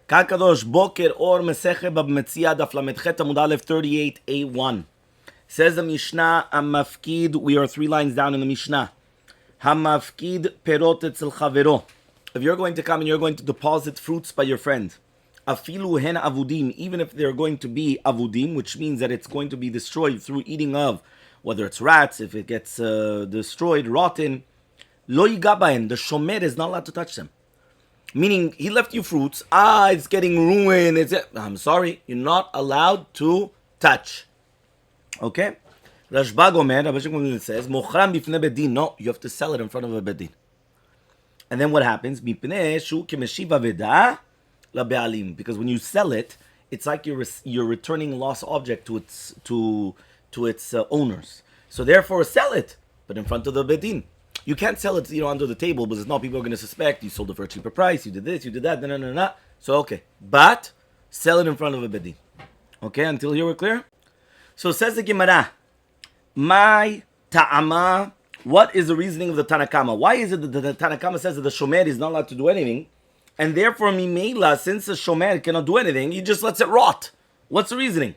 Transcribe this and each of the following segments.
Kakadosh Boker or Masechet Bava Metzia Daf Lamedchet Amud Aleph 38a1. Says the Mishnah, Hamafkid, we are 3 lines down in the Mishnah. Hamafkid perot etzel chavero. If you're going to come and you're going to deposit fruits by your friend, afilu hen avudim, even if they're going to be avudim, which means that it's going to be destroyed through eating of, whether it's rats, if it gets destroyed, rotten, lo yigabahen, the shomer is not allowed to touch them. Meaning, he left you fruits, it's getting ruined, I'm sorry, you're not allowed to touch. Okay? Rashba Gomer, Rabbi Shimon says, Mochram bifnei bedin. No, you have to sell it in front of a bedin. And then what happens? Mipnei shu kemeshiv aveda labealim. Because when you sell it, it's like you're returning lost object to its owners. So therefore, sell it, but in front of the bedin. You can't sell it, under the table, because now people are going to suspect you sold it for a cheaper price. You did this, you did that, no. So okay, but sell it in front of a bedin. Okay, until here we're clear. So says the Gemara. My ta'ama, what is the reasoning of the Tanakama? Why is it that the Tanakama says that the shomer is not allowed to do anything, and therefore Mimela, since the shomer cannot do anything, he just lets it rot? What's the reasoning?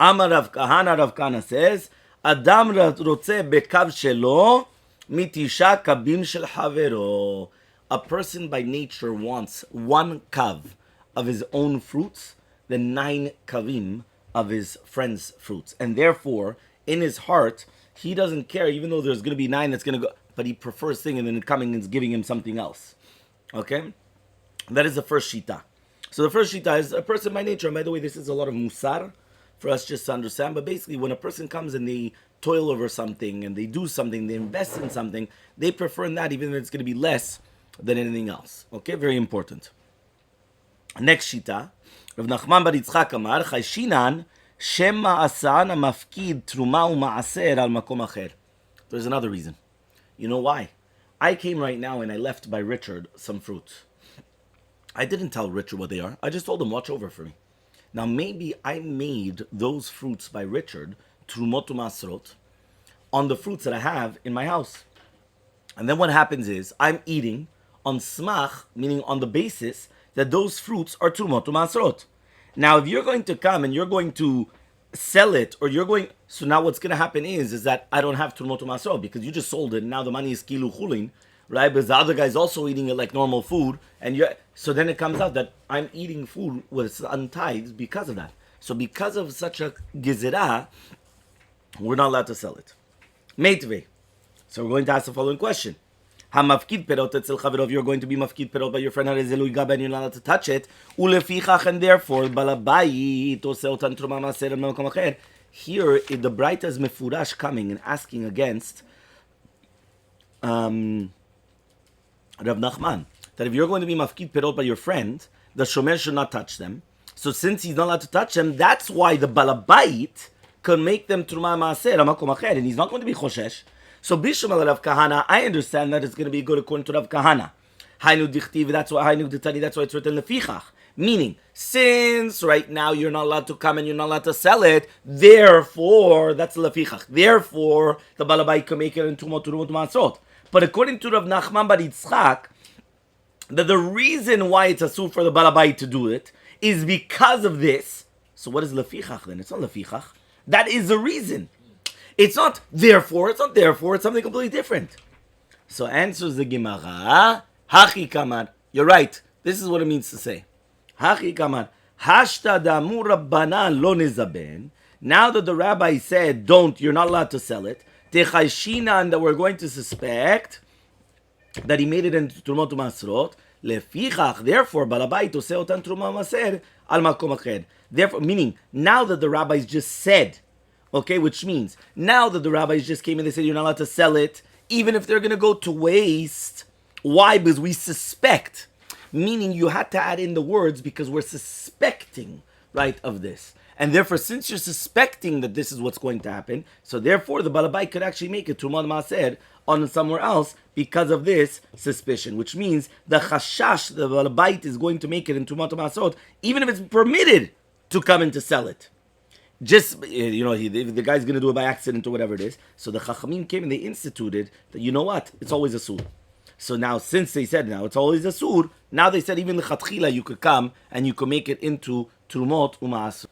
Amar Rav Kahana says, Adam rotze bekav shelo mitisha kabim shel havero. A person by nature wants 1 kav of his own fruits, then 9 kavim of his friend's fruits, and therefore in his heart, he doesn't care, even though there's going to be 9 that's going to go, but he prefers thing and then coming and giving him something else. Okay? That is the first shita. So the first shita is a person by nature, and by the way, this is a lot of musar for us just to understand, but basically when a person comes and they toil over something, and they do something, they invest in something, they prefer in that even if it's going to be less than anything else. Okay? Very important. Next shita, Rav Nachman bar Yitzchak Amar, Chayshinan, Shema asan mafkid truma u'maaser al makom acher. There's another reason. You know why? I came right now and I left by Richard some fruits. I didn't tell Richard what they are. I just told him, watch over for me. Now maybe I made those fruits by Richard, trumot u'masrot, on the fruits that I have in my house. And then what happens is, I'm eating on smach, meaning on the basis that those fruits are trumot u'masrot. Now, if you're going to come and you're going to sell it, so now what's going to happen is that I don't have Trumot U'Masrot because you just sold it, and now the money is Kilu Chulin, right? Because the other guy's also eating it like normal food, so then it comes out that I'm eating food with untithed because of that. So because of such a gezerah, we're not allowed to sell it. Meitvei. So we're going to ask the following question. Hamafkid perot etzel chavero, you're going to be mafkid perot by your friend, and you're not allowed to touch it. Ulefichach, and therefore balabayit oseh otan truma maaser al makom acher. Here, the Braita is mefurash coming and asking against Rav Nachman that if you're going to be mafkid perot by your friend, the shomer should not touch them. So since he's not allowed to touch them, that's why the balabayit can make them truma maaser al makom acher, and he's not going to be choshesh. So Bishmal Rav Kahana, I understand that it's going to be good according to Rav Kahana. Hainu dichtiv, that's why Hainu ditani, that's why it's written lefichach. Meaning, since right now you're not allowed to come and you're not allowed to sell it, therefore, that's lefichach. Therefore, the balabai can make it into turumot masrot. But according to Rav Nachman bar Yitzchak, that the reason why it's asur for the balabai to do it is because of this. So what is lefichach then? It's not lefichach. That is the reason. It's not therefore, it's something completely different. So answers the Gemara, Hachi Kamar. You're right. This is what it means to say. Hachi Kamar. Hashta damu Rabbana lo nezaben. Now that the rabbi said, you're not allowed to sell it, Techayshina, that we're going to suspect that he made it into Trumot U'Masrot, Lefichach, therefore, Balabait oseh otan Truma Maser al makom acher. Therefore, meaning, now that the rabbis just said, okay, which means now that the rabbis just came and they said you're not allowed to sell it, even if they're going to go to waste. Why? Because we suspect. Meaning you had to add in the words because we're suspecting, right, of this. And therefore, since you're suspecting that this is what's going to happen, so therefore the balabai could actually make it Trumot Maaser on somewhere else because of this suspicion. Which means the chashash, the balabai is going to make it in Trumot Maaserot, even if it's permitted to come in to sell it. Just, the guy's going to do it by accident or whatever it is. So the Chachamim came and they instituted that, you know what? It's always a sur. So now, since they said now it's always asur, now they said even lechatchila you could come and you could make it into trumot u'maasrot.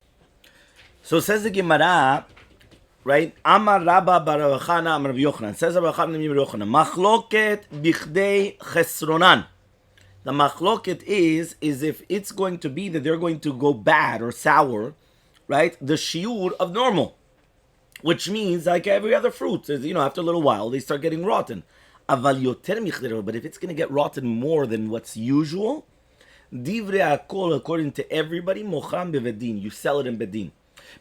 So says the Gemara, right? Amar Rabba bar Rav Chana Amar Rabbi Yochanan. Says Rabbi Chana Rabbi Yochanan, machloket bichdei chesronan. The machloket is if it's going to be that they're going to go bad or sour, right? The shiur of normal, which means like every other fruit, after a little while they start getting rotten. Aval yoter michdei, but if it's going to get rotten more than what's usual, divrei akol, according to everybody, mocham bevedin, you sell it in bedin.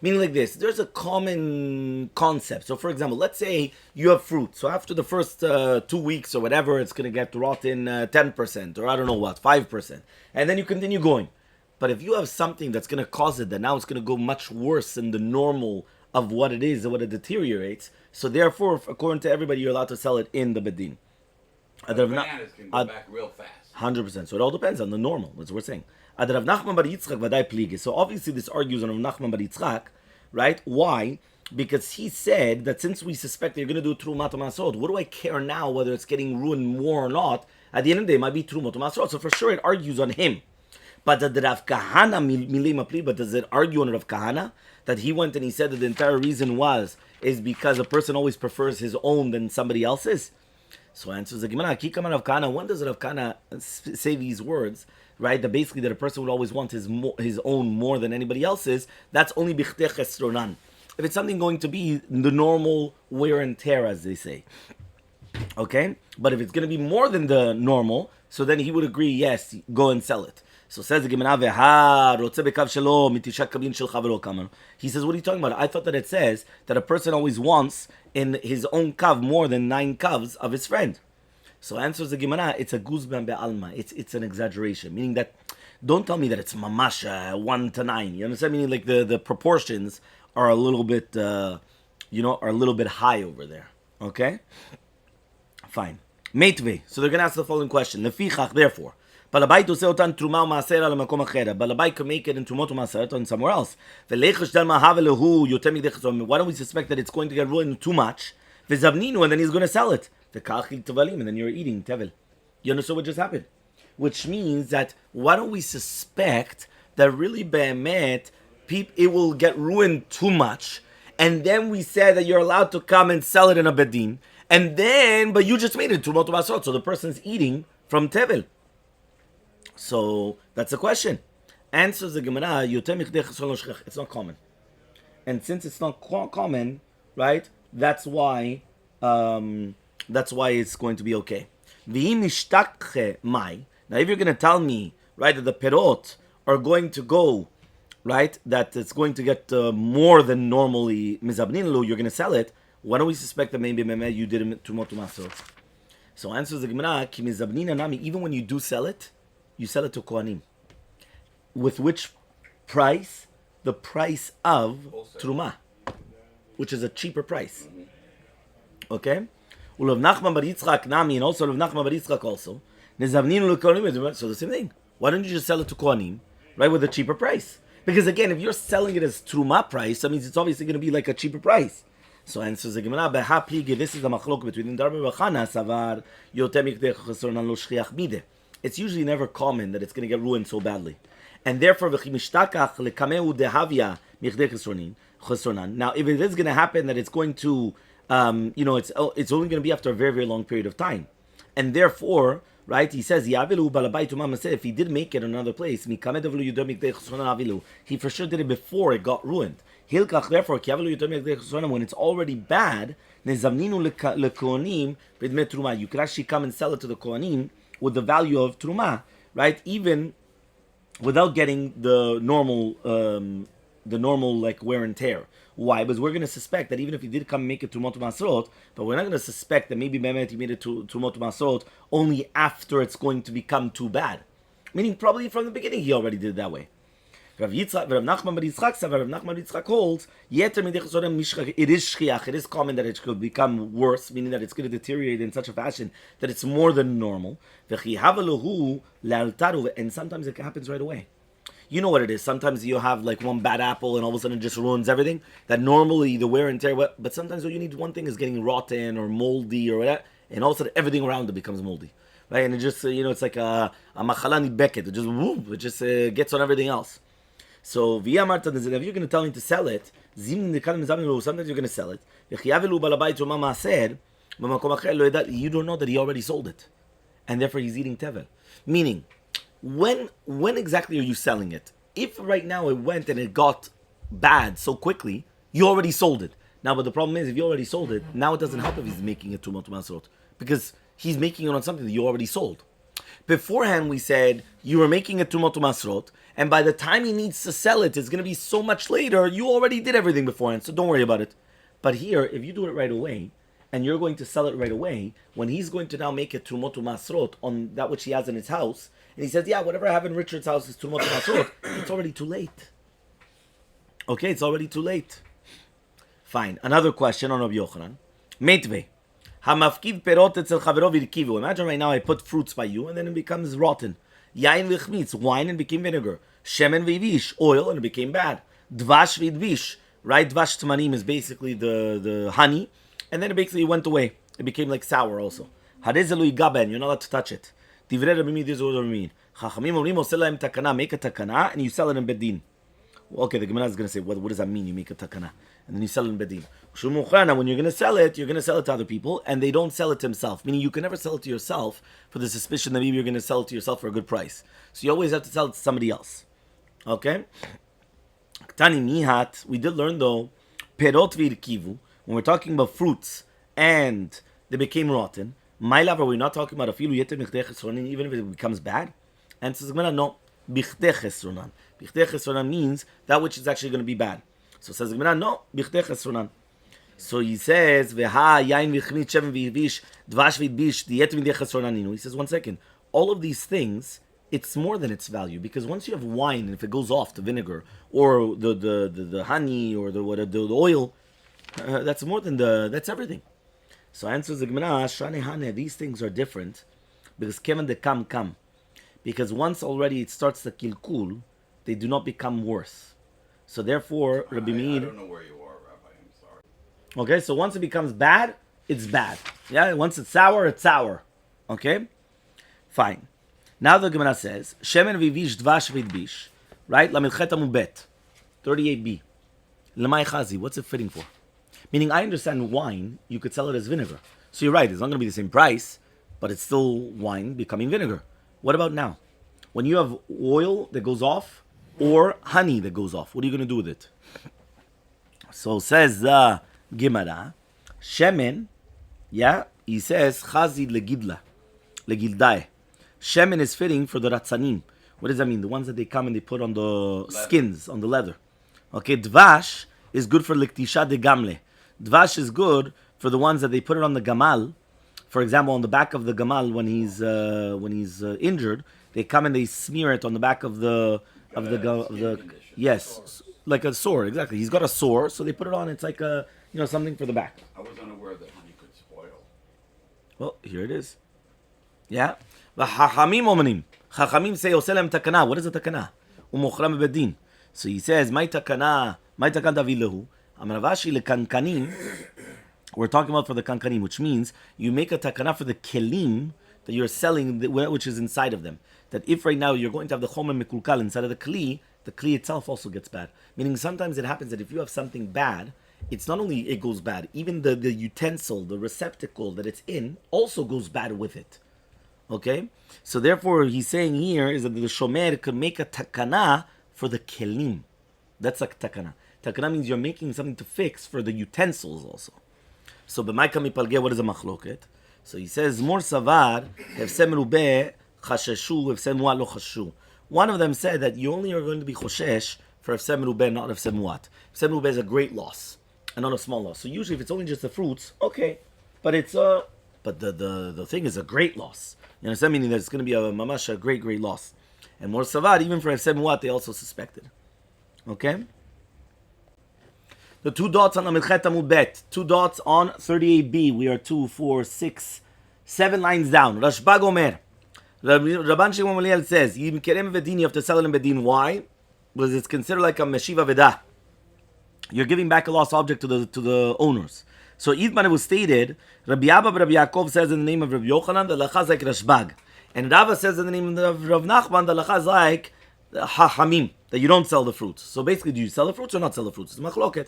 Meaning like this, there's a common concept. So for example, let's say you have fruit. So after the first 2 weeks or whatever, it's going to get rotten 10% or I don't know what, 5%. And then you continue going. But if you have something that's going to cause it, that now it's going to go much worse than the normal of what it is and what it deteriorates. So therefore, according to everybody, you're allowed to sell it in the bedin. Bananas can go back real fast. 100%. So it all depends on the normal, that's what we're saying. So obviously this argues on Rav Nachman bar Yitzchak, right? Why? Because he said that since we suspect they're going to do Trumat Masot, what do I care now whether it's getting ruined more or not? At the end of the day, it might be Trumat Masot. So for sure it argues on him. But does Rav Kahana, but does it argue on Rav Kahana? That he went and he said that the entire reason is because a person always prefers his own than somebody else's? So answers the Gemara, Kikam Rav Kahana, when does Rav Kahana say these words? Right, that basically that a person would always want his own more than anybody else's. That's only bichdei chesronan. If it's something going to be the normal wear and tear, as they say, okay. But if it's going to be more than the normal, so then he would agree, yes, go and sell it. So says the Gemara, he says, what are you talking about? I thought that it says that a person always wants in his own kav more than 9 kavs of his friend. So answers the Gemara, it's a guzban be'alma. It's an exaggeration, meaning that don't tell me that it's mamash 1 to 9. You understand? Meaning like the proportions are a little bit, are a little bit high over there. Okay, fine. Meitvei. So they're gonna ask the following question: Lefichach, therefore, Balabai to say otan truma u'maaser al makom achera. Balabai can make it in trumot u'maaser on somewhere else. V'leichash del ma'hav lehu yotem midech. Why don't we suspect that it's going to get ruined too much? V'zavninu, and then he's going to sell it. And then you're eating tevel. You understand what just happened? Which means that why don't we suspect that really be'emet, it will get ruined too much, and then we said that you're allowed to come and sell it in a bedin, and then, but you just made it trumot u'masrot, so the person's eating from tevel. So that's the question. Answers the Gemara, it's not common. And since it's not common, right, that's why it's going to be okay. Now, if you're going to tell me, right, that the perot are going to go, right, that it's going to get more than normally mizabnin, you're going to sell it, why don't we suspect that maybe you did it to masot? So answers the Gemara, ki mizabnin nami, even when you do sell it, you sell it to kohanim. With which price? The price of truma, which is a cheaper price. Okay? Ulav Nachman bar Yitzchak nami, and also Ulav Nachman bar Yitzchak also. So the same thing. Why don't you just sell it to kohanim, right, with a cheaper price? Because again, if you're selling it as truma price, that means it's obviously going to be like a cheaper price. So answers the Gemara, this is the machlok between Rabbi and Chana, savar yotem ikdei chesronan lo shchiach bide. It's usually never common that it's going to get ruined so badly. And therefore, now, if it is going to happen that it's going to, it's only going to be after a very, very long period of time. And therefore, right, he says, if he did make it in another place, he for sure did it before it got ruined. Therefore, when it's already bad, you could actually come and sell it to the kohanim with the value of truma, right? Even without getting the normal like wear and tear. Why? Because we're going to suspect that even if he did come and make it trumot masrot, but we're not going to suspect that maybe Mehmet he made it to trumot masrot only after it's going to become too bad. Meaning probably from the beginning he already did it that way. Rav Nachman bar Yitzchak holds, it is shchiach, it is common that it could become worse, meaning that it's going to deteriorate in such a fashion that it's more than normal. And sometimes it happens right away. You know what it is. Sometimes you have like one bad apple and all of a sudden it just ruins everything. That normally the wear and tear, but sometimes all you need one thing is getting rotten or moldy or whatever, and all of a sudden everything around it becomes moldy. right? And it just, it's like a machala nidbeket. It just, whoop, it just gets on everything else. So, if you're going to tell him to sell it, sometimes you're going to sell it. You don't know that he already sold it. And therefore he's eating tevel. Meaning, when exactly are you selling it? If right now it went and it got bad so quickly, you already sold it. Now, but the problem is, if you already sold it, now it doesn't help if he's making it tumot masrot, because he's making it on something that you already sold. Beforehand, we said you were making it tumot masrot, and by the time he needs to sell it, it's going to be so much later. You already did everything beforehand, so don't worry about it. But here, if you do it right away, and you're going to sell it right away, when he's going to now make it tumot masrot on that which he has in his house, and he says, yeah, whatever I have in Richard's house is tumot masrot, it's already too late. Okay, it's already too late. Fine. Another question on Rabbi Yochanan. Meitve. Hamafkid perot etzel chavero v'irkivu. Imagine right now I put fruits by you and then it becomes rotten. Yain v'chmitz, wine and became vinegar. Shemen v'vish, oil and it became bad. Dvash v'idvish, right? Dvash tmanim is basically the honey. And then it basically went away. It became like sour also. Harezelu igaben, you're not allowed to touch it. Divrei Rabbi Meir, this is what I mean. Chachamim omrim oseh lahem takana, make a takana and you sell it in bedin. Okay, the Gemara is going to say, what does that mean? You make a takana and then you sell it in bedin. When you're going to sell it to other people, and they don't sell it to himself. Meaning you can never sell it to yourself for the suspicion that maybe you're going to sell it to yourself for a good price. So you always have to sell it to somebody else. Okay? Tani mihat, we did learn though, perot v'irkivu, when we're talking about fruits and they became rotten, my lover, we're not talking about afilu yeter b'chtei chesronan, even if it becomes bad. And says Gemara, no, b'chtei chesronan. B'chtei chesronan means that which is actually going to be bad. So says Gemara, no, b'chtei chesronan. So he says, Veha yain v'chmit shemen v'yivish dvash v'idbish diyeter b'chtei chesronan. He says, one second, all of these things, it's more than its value, because once you have wine and if it goes off, the vinegar or the honey or the oil, that's more than that's everything. So answers the Gemara, Shane Hane, these things are different because Kevin the kam. Because once already it starts the kilkul, they do not become worse. So therefore, Rabbi Meir. I don't know where you are, Rabbi. I'm sorry. Okay, so once it becomes bad, it's bad. Yeah, once it's sour, it's sour. Okay, fine. Now the Gemara says, Shemen vivish dvash vidbish, right? Lamilcheta mubet, 38b. Lemay chazi, what's it fitting for? Meaning, I understand wine, you could sell it as vinegar. So you're right, it's not going to be the same price, but it's still wine becoming vinegar. What about now? When you have oil that goes off, or honey that goes off, what are you going to do with it? So says the Gemara, Shemen, yeah, he says, Chazi legildai. Shemen is fitting for the ratzanim. What does that mean? The ones that they come and they put on the skins, on the leather. Okay, Dvash is good for liktisha de gamle. Dvash is good for the ones that they put it on the gamal. For example, on the back of the gamal when he's injured, they come and they smear it on the back of the yes, like a sore. Exactly, he's got a sore, so they put it on. It's like a something for the back. I was unaware that honey could spoil. Well, here it is. Yeah, the Chachamim omenim. Chachamim say oseh lahem takana. What is a takana? Umochram bedin. So he says, my takana davilehu. Amaravashi lekankanim. We're talking about for the kankanim, which means you make a takana for the kelim that you're selling, which is inside of them. That if right now you're going to have the chomer mekulkal inside of the kli itself also gets bad. Meaning sometimes it happens that if you have something bad, it's not only it goes bad, even the utensil, the receptacle that it's in, also goes bad with it. Okay? So therefore, he's saying here is that the shomer could make a takana for the kelim. That's like takana. Takana means you're making something to fix for the utensils also. So b'maika mipalge, what is a machloket? So he says, Mor savar, hefsem rubeh, chasheshu, hefsem muat lo chasheshu. One of them said that you only are going to be choshesh for hefsem rubeh, not hefsem muat. Hefsem rubeh is a great loss, and not a small loss. So usually if it's only just the fruits, okay. But it's but the thing is a great loss. You understand? Meaning that it's going to be a mamash, a great loss. And Mor savar, even for hefsem muat, they also suspected. Okay? The 2 dots on the Masechet Mubet, 2 dots on 38b. We are 2, 4, 6, 7 lines down. Rashbag Omer. Rabban Shimon Gamliel says, you have to sell it in Bedin. Why? Because it's considered like a Meshiva Vedah. You're giving back a lost object to the owners. So Idman, it was stated, Rabbi Abba Rabbi Yaakov says in the name of Rabbi Yochanan, the Lachaz like Rashbag. And Rava says in the name of Rav Nachman, the halacha is like hachamim, that you don't sell the fruits. So basically, do you sell the fruits or not sell the fruits? It's a machloket.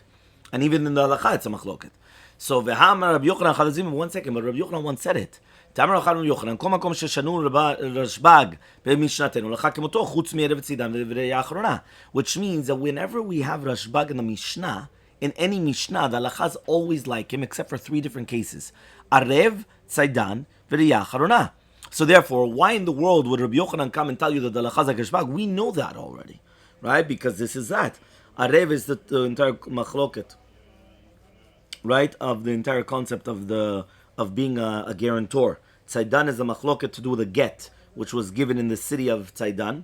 And even in the halacha, it's a machloket. So v'hamar Rabbi Yochanan Chadazim, 1 second, but Rabbi Yochanan once said it. Tamar Rabbi Yochanan, כל מקום ששנו רשב"ג במשנתנו, לך כמותו חוץ מערב צידם ודברי האחרונה. Which means that whenever we have Rashbag in the Mishnah, in any Mishnah, the halacha is always like him, except for 3 different cases. Arev, Tzaidan, ודברי האחרונה. So therefore, why in the world would Rabbi Yochanan come and tell you that the halacha is like Rashbag? We know that already, right? Because this is that. Arev is the entire machloket, right, of the entire concept of being a guarantor. Tzaidan is a machloket to do with a get, which was given in the city of Tzaidan,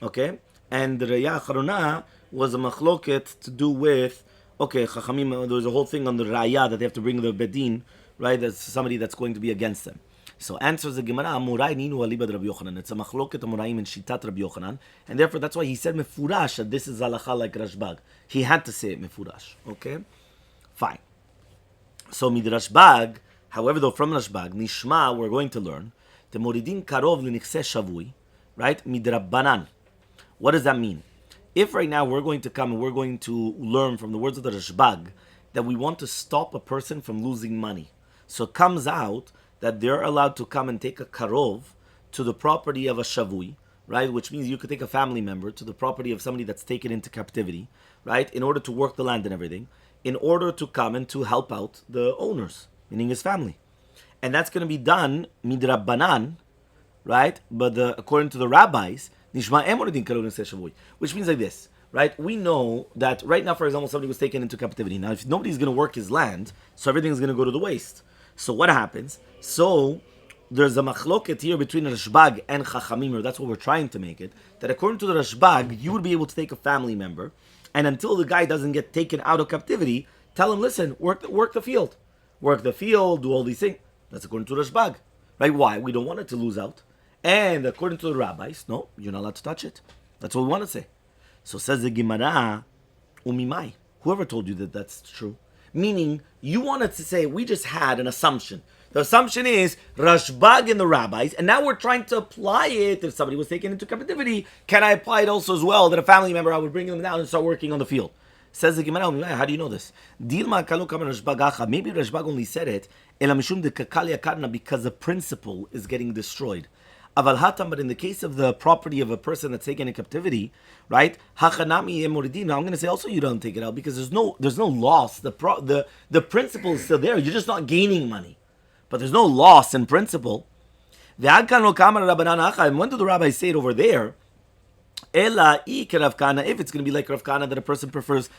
okay? And the Raya Charona was a machloket to do with, okay, Chachamim, there was a whole thing on the Raya that they have to bring the Bedin, right? That's somebody that's going to be against them. So answers the Gemara, Amurai ninu alibad Rabbi Yochanan. It's a machloket Amuraim in Shitat Rabbi Yochanan, and therefore that's why he said mefurash that this is halacha like Rashbag. He had to say it mefurash. Okay, fine. So midrashbag, however, though from Rashbag, nishma, we're going to learn the moridin karov linichse shavui, right? Midrabanan. What does that mean? If right now we're going to come and we're going to learn from the words of the Rashbag that we want to stop a person from losing money, so it comes out that they're allowed to come and take a karov to the property of a shavui, right? Which means you could take a family member to the property of somebody that's taken into captivity, right? In order to work the land and everything, in order to come and to help out the owners, meaning his family. And that's going to be done midrabanan, right? But according to the rabbis, nishma emoridin karov shavui, which means like this, right? We know that right now, for example, somebody was taken into captivity. Now, if nobody's going to work his land, so everything's going to go to the waste. So what happens? So there's a machloket here between Rashbag and Chachamim, or that's what we're trying to make it, that according to the Rashbag, you would be able to take a family member, and until the guy doesn't get taken out of captivity, tell him, listen, work the field. Work the field, do all these things. That's according to Rashbag. Right? Why? We don't want it to lose out. And according to the rabbis, no, you're not allowed to touch it. That's what we want to say. So says the Gemara, umimai. Whoever told you that that's true? Meaning, you wanted to say, we just had an assumption. The assumption is Rashbag in the rabbis, and now we're trying to apply it. If somebody was taken into captivity, can I apply it also as well that a family member, I would bring them down and start working on the field? Says the Gemara, how do you know this? Maybe Rashbag only said it because the principle is getting destroyed. But in the case of the property of a person that's taken in captivity, right? Now I'm going to say also you don't take it out because there's no loss. The principle is still there. You're just not gaining money, but there's no loss in principle. And when do the rabbis say it over there? If it's going to be like Rav Kana that a person prefers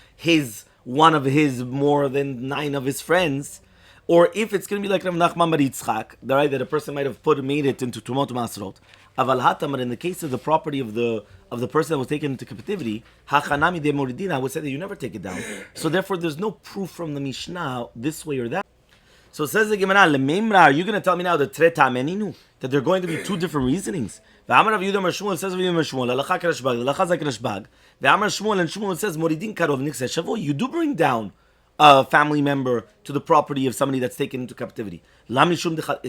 one of his more than 9 of his friends. Or if it's going to be like Rav Nachman bar Yitzchak, right, that a person might have made it into Tumot Masrot. Aval hatam, but in the case of the property of the person that was taken into captivity, hachanami de moridina, I would say that you never take it down. So therefore, there's no proof from the Mishnah this way or that. So it says the Gemara, lememra, are you going to tell me now that there are going to be 2 different reasonings? V'amar Rav Yehuda Mar Shmuel says Rav Yehuda Mar Shmuel, halacha k'Rashbag, halacha like Rashbag. V'amar Shmuel and Shmuel says moridin karov nikseh shavo. You do bring down a family member to the property of somebody that's taken into captivity. Is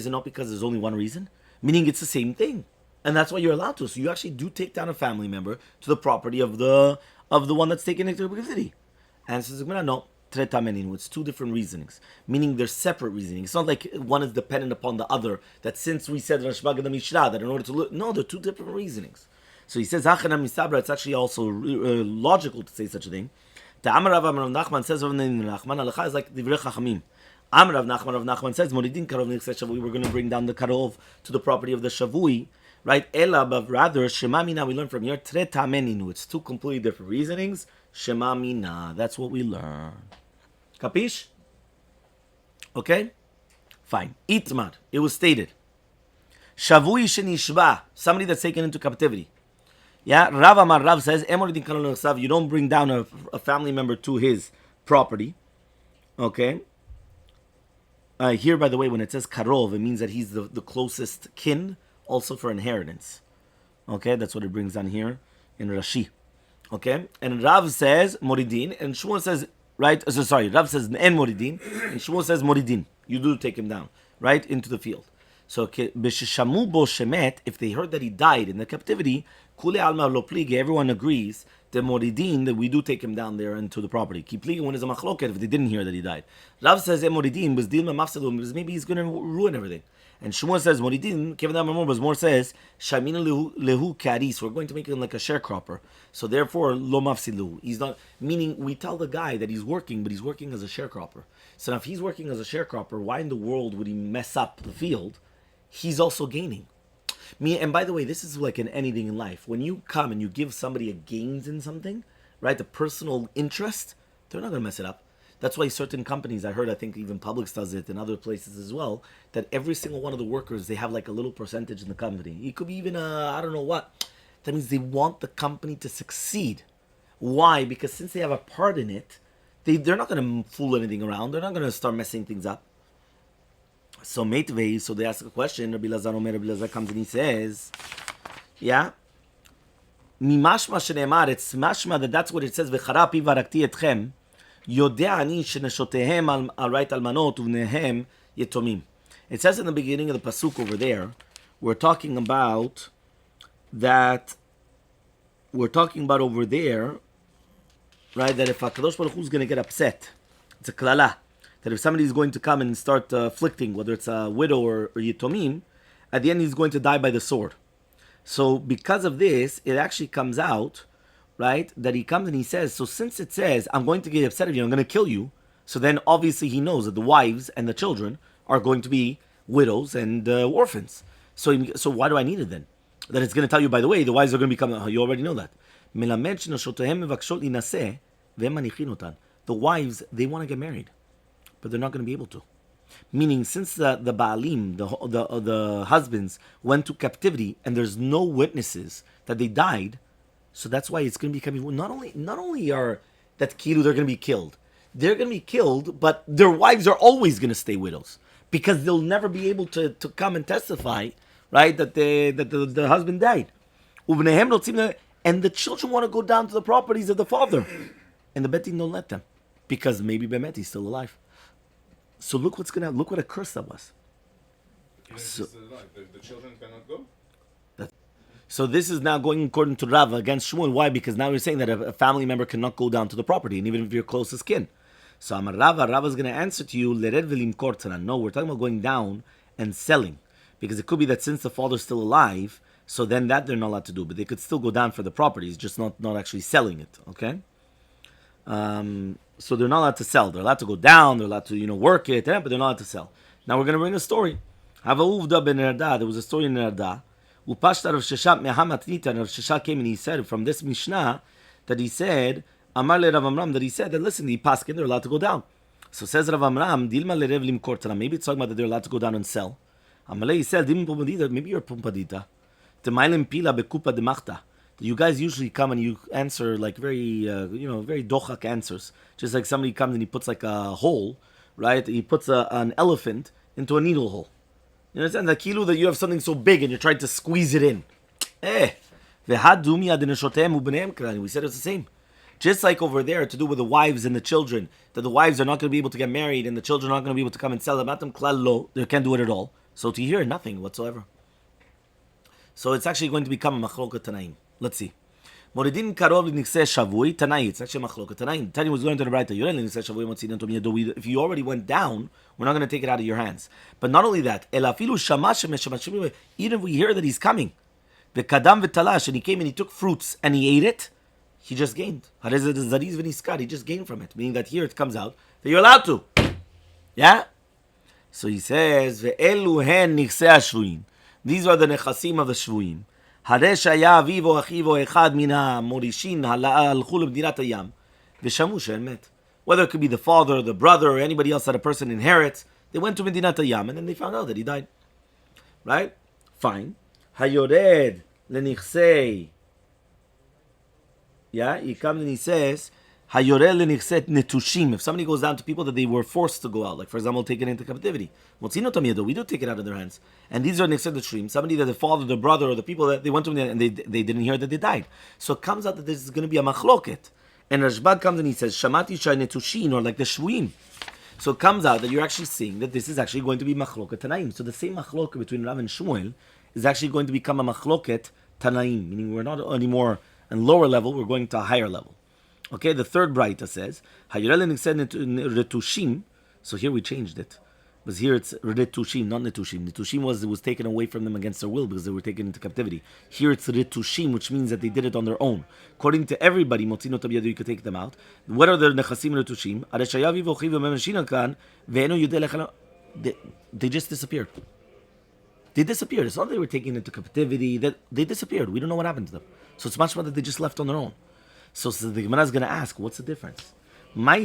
it not because there's only one reason? Meaning it's the same thing. And that's why you're allowed to. So you actually do take down a family member to the property of the one that's taken into captivity. And says, no, it's 2 different reasonings. Meaning they're separate reasonings. It's not like one is dependent upon the other. That since we said Rashbag and the Mishnah, that in order to look, no, they're 2 different reasonings. So he says, it's actually also logical to say such a thing. The Amar Rav Nachman says, Rav Nachman, halacha is like Divrei Chachamim. Amar Rav Nachman says, Moridin karov nikseh shavui, we're going to bring down the karov to the property of the shavui, right? Ela, but rather, Shema Mina, we learn from here, Tre Tameninu. It's 2 completely different reasonings. Shema Mina, that's what we learn. Capish? Okay? Fine. Itmar, it was stated. Shavui shenishba, somebody that's taken into captivity. Yeah, Rav says, you don't bring down a family member to his property. Okay. Here, by the way, when it says karov, it means that he's the closest kin, also for inheritance. Okay, that's what it brings down here in Rashi. Okay, and Rav says moridin, and Shmuel says, right, Rav says en moridin, and Shmuel says moridin. You do take him down, right, into the field. So, b'sheshamu bo shemet, if they heard that he died in the captivity, kule alma lo pligi, everyone agrees, the moridin, that we do take him down there into the property. Ki pligi, when is a machloket, if they didn't hear that he died. Rav says, moridin, was dilma mafsadum, because maybe he's going to ruin everything. And Shmuel says, moridin, Kevin more says, shamina lehu karis, we're going to make him like a sharecropper. So therefore, lo mafsilu. He's not, meaning we tell the guy that he's working, but he's working as a sharecropper. So now if he's working as a sharecropper, why in the world would he mess up the field? He's also gaining. And by the way, this is like in anything in life. When you come and you give somebody a gains in something, right, the personal interest, they're not going to mess it up. That's why certain companies, I heard, I think even Publix does it and other places as well, that every single one of the workers, they have like a little percentage in the company. It could be even I don't know what. That means they want the company to succeed. Why? Because since they have a part in it, they're not going to fool anything around. They're not going to start messing things up. So Meitvei, so they ask a question. Rabbi Lazar comes and he says, yeah, Mimashma shenemar, it's mashma that's what it says. V'chara pi varakti etchem, yodea ani sheneshotehem al right almanot uvnehem yetomim. It says in the beginning of the pasuk over there, we're talking about over there, right? That if Hakadosh Baruch Hu is going to get upset, it's a klala. That if somebody is going to come and start afflicting, whether it's a widow or yitomim, at the end he's going to die by the sword. So because of this, it actually comes out, right, that he comes and he says, so since it says, I'm going to get upset with you, I'm going to kill you, so then obviously he knows that the wives and the children are going to be widows and orphans. So why do I need it then? That it's going to tell you, by the way, the wives are going to become, you already know that. The wives, they want to get married, but they're not going to be able to. Meaning, since the Baalim, the husbands, went to captivity and there's no witnesses that they died, so that's why it's going to be coming. Not only are that kilu they're going to be killed, but their wives are always going to stay widows because they'll never be able to come and testify, right, that the husband died. And the children want to go down to the properties of the father, and the Bet Din don't let them because maybe Bemet is still alive. So look what a curse that was. So, the children cannot go? So this is now going according to Rav against Shmuel. Why? Because now you're saying that a family member cannot go down to the property, and even if you're closest kin. So Amar Rava is going to answer to you, Lered velim kortanan. No, we're talking about going down and selling. Because it could be that since the father's still alive, so then that they're not allowed to do. But they could still go down for the properties, just not actually selling it. Okay? So they're not allowed to sell. They're allowed to go down. They're allowed to work it, but they're not allowed to sell. Now we're going to bring a story. There was a story in Nerda. Upashta Rav Shesha mehamatnita. Rav Shesha came and he said from this Mishnah that he said Amarle Rav Amram that he said that listen, the paskin they're allowed to go down. So says Rav Amram Dilma lerev limkortana. Maybe it's talking about that they're allowed to go down and sell. Amalei he said Dim pumpadita. Maybe you're pumpadita. Temailim pila bekupa demachta. You guys usually come and you answer like very, very dochak answers. Just like somebody comes and he puts like a hole, right? He puts an elephant into a needle hole. You understand? The kilu that you have something so big and you're trying to squeeze it in. We said it's the same. Just like over there to do with the wives and the children, that the wives are not going to be able to get married and the children are not going to be able to come and sell them. They can't do it at all. So to hear nothing whatsoever. So it's actually going to become a machloka tanaim. Let's see. Moridin karov l'nikseh shavui tanai. It's actually machloka tanaim. Tani was going to the right. If you already went down, we're not going to take it out of your hands. But not only that, even if we hear that he's coming, the kadam v'talash, and he came and he took fruits and he ate it, he just gained. He just gained from it. Meaning that here it comes out that you're allowed to. Yeah? So he says, ve'elu hen nikseh shvuim. These are the nechasim of the shvuim. הרי שהיה אביו או אחיו או אחד מן המורישים הלכו למדינת הים ושמעו שאין מת. Whether it could be the father, the brother, or anybody else that a person inherits, they went to מדינת הים and then they found out that he died. Right? Fine. היורד לנכסי. Yeah, he comes and he says, היורד לנכסי נטושים. If somebody goes down to people that they were forced to go out, like for example, taken into captivity, we do take it out of their hands. And these are nexed the somebody that the father, the brother, or the people that they went to them and they didn't hear that they died. So it comes out that this is going to be a machloket. And Rashbad comes and he says, Shamati shai netushin, or like the shvuim. So it comes out that you're actually seeing that this is actually going to be machloket Tanaim. So the same machloket between Rav and Shmuel is actually going to become a machloket Tanaim, meaning we're not anymore on lower level, we're going to a higher level. Okay, the third Braita says, Hayurel said Retushim, so here we changed it. But here it's Retushim, not Netushim. Netushim was taken away from them against their will because they were taken into captivity. Here it's Retushim, which means that they did it on their own. According to everybody, Motzino Tabiyadu, you could take them out. What are the Nechasim Retushim? They just disappeared. They disappeared. It's not that they were taken into captivity. They disappeared. We don't know what happened to them. So it's much more that they just left on their own. So the Gemara is going to ask, what's the difference? Why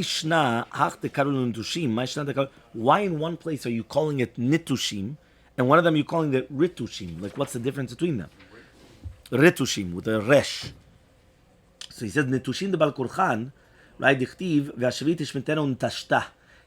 in one place are you calling it nitushim, and one of them you're calling it ritushim? Like, what's the difference between them? Ritushim, with a resh. So he says, nitushim de balkurchan, right?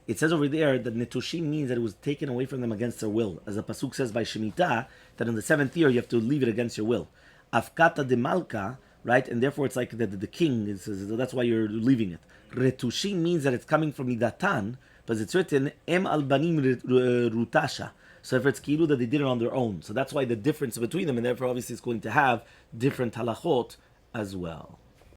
It says over there that nitushim means that it was taken away from them against their will. As the pasuk says by Shemitah, that in the 7th year you have to leave it against your will. Afkata de malka, right? And therefore it's like the king, that's why you're leaving it. Retushim means that it's coming from Midatan, but it's written Em al banim rutasha. So if it's kilu that they did it on their own. So that's why the difference between them, and therefore obviously it's going to have different halachot as well.